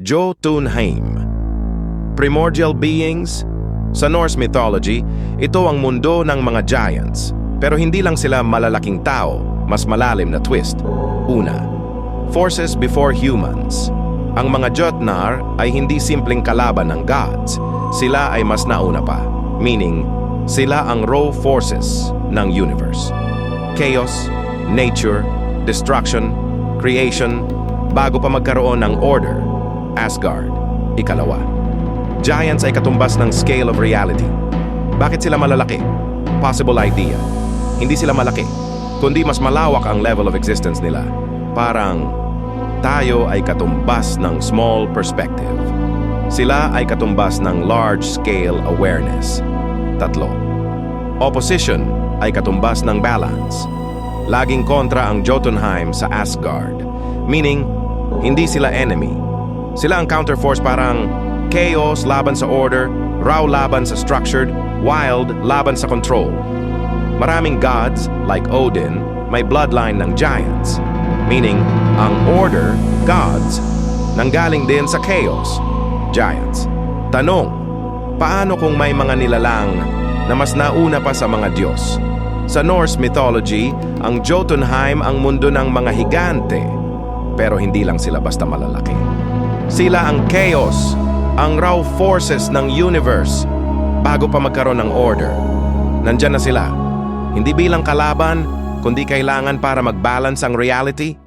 Jotunheim. Primordial beings? Sa Norse mythology, ito ang mundo ng mga giants. Pero hindi lang sila malalaking tao, mas malalim na twist. Una, forces before humans. Ang mga Jotnar ay hindi simpleng kalaban ng gods. Sila ay mas nauna pa. Meaning, sila ang raw forces ng universe. Chaos, nature, destruction, creation, bago pa magkaroon ng order. Asgard, ikalawa. Giants ay katumbas ng scale of reality. Bakit sila malalaki? Possible idea. Hindi sila malaki, kundi mas malawak ang level of existence nila. Parang tayo ay katumbas ng small perspective. Sila ay katumbas ng large-scale awareness. Tatlo. Opposition ay katumbas ng balance. Laging kontra ang Jotunheim sa Asgard. Meaning, hindi sila enemy. Sila ang counterforce, parang chaos laban sa order, raw laban sa structured, wild laban sa control. Maraming gods, like Odin, may bloodline ng giants. Meaning, ang order, gods, nanggaling din sa chaos, giants. Tanong, paano kung may mga nilalang na mas nauna pa sa mga Diyos? Sa Norse mythology, ang Jotunheim ang mundo ng mga higante. Pero hindi lang sila basta malalaki. Sila ang chaos, ang raw forces ng universe. Bago pa magkaroon ng order, nandyan na sila. Hindi bilang kalaban, kundi kailangan para mag-balance ang reality.